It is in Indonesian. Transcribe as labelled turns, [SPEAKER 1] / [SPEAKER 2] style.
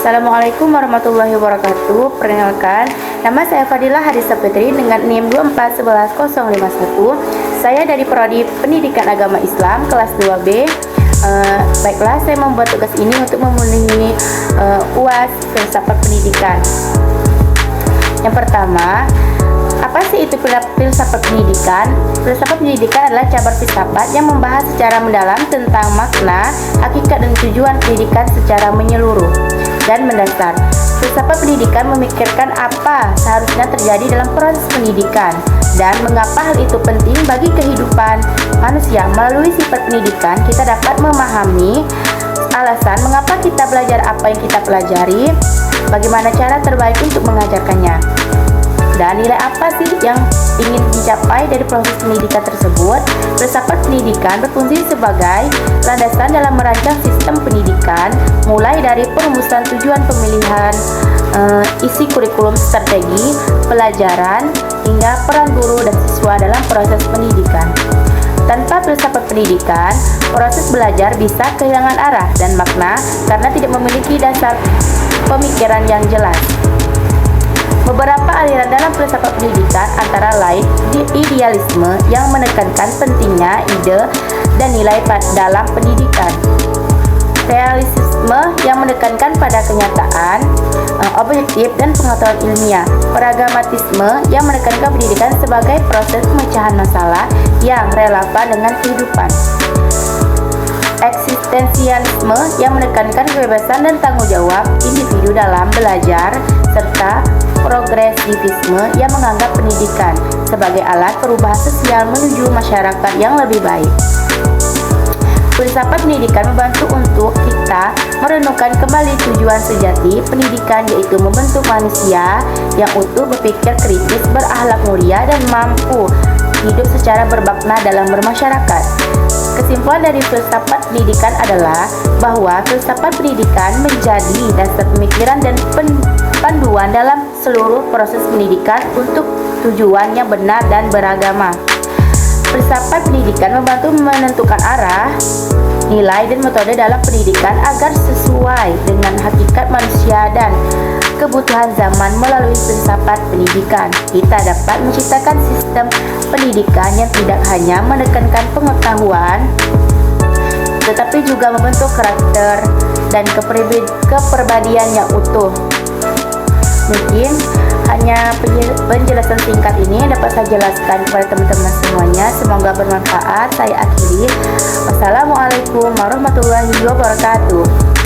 [SPEAKER 1] Assalamualaikum warahmatullahi wabarakatuh. Perkenalkan, nama saya Fadilah Hadisa Fitri dengan NIM 2411051. Saya dari Prodi Pendidikan Agama Islam kelas 2B. Baiklah, saya membuat tugas ini untuk memenuhi UAS filsafat pendidikan. Yang pertama, apa sih itu filsafat pendidikan? Filsafat pendidikan adalah cabang filsafat yang membahas secara mendalam tentang makna, hakikat, dan tujuan pendidikan secara menyeluruh dan mendasar. Filsafat pendidikan memikirkan apa seharusnya terjadi dalam proses pendidikan dan mengapa hal itu penting bagi kehidupan manusia. Melalui sifat pendidikan, kita dapat memahami alasan mengapa kita belajar apa yang kita pelajari, bagaimana cara terbaik untuk mengajarkannya, dan nilai apa sih yang ingin dicapai dari proses pendidikan tersebut. Filsafat pendidikan berfungsi sebagai landasan dalam merancang sistem pendidikan, mulai dari perumusan tujuan pemilihan, isi kurikulum, strategi pelajaran, hingga peran guru dan siswa dalam proses pendidikan. Tanpa filsafat pendidikan, proses belajar bisa kehilangan arah dan makna karena tidak memiliki dasar pemikiran yang jelas. Beberapa aliran dalam filsafat pendidikan antara lain idealisme yang menekankan pentingnya ide dan nilai dalam pendidikan, realisme yang menekankan pada kenyataan, objektif dan pengetahuan ilmiah, pragmatisme yang menekankan pendidikan sebagai proses pemecahan masalah yang relevan dengan kehidupan, eksistensialisme yang menekankan kebebasan dan tanggung jawab individu dalam belajar, serta progresivisme yang menganggap pendidikan sebagai alat perubahan sosial menuju masyarakat yang lebih baik. Filsafat pendidikan membantu untuk kita merenungkan kembali tujuan sejati pendidikan, yaitu membentuk manusia yang utuh, berpikir kritis, berakhlak mulia, dan mampu hidup secara bermakna dalam bermasyarakat. Kesimpulan dari filsafat pendidikan adalah bahwa filsafat pendidikan menjadi dasar pemikiran dan panduan dalam seluruh proses pendidikan untuk tujuan yang benar dan beragama. Filsafat pendidikan membantu menentukan arah, nilai, dan metode dalam pendidikan agar sesuai dengan hakikat manusia dan kebutuhan zaman. Melalui filsafat pendidikan, kita dapat menciptakan sistem pendidikan yang tidak hanya menekankan pengetahuan, tetapi juga membentuk karakter dan kepribadian yang utuh. Mungkin hanya penjelasan singkat ini dapat saya jelaskan kepada teman-teman semuanya. Semoga bermanfaat. Saya akhiri. Wassalamualaikum warahmatullahi wabarakatuh.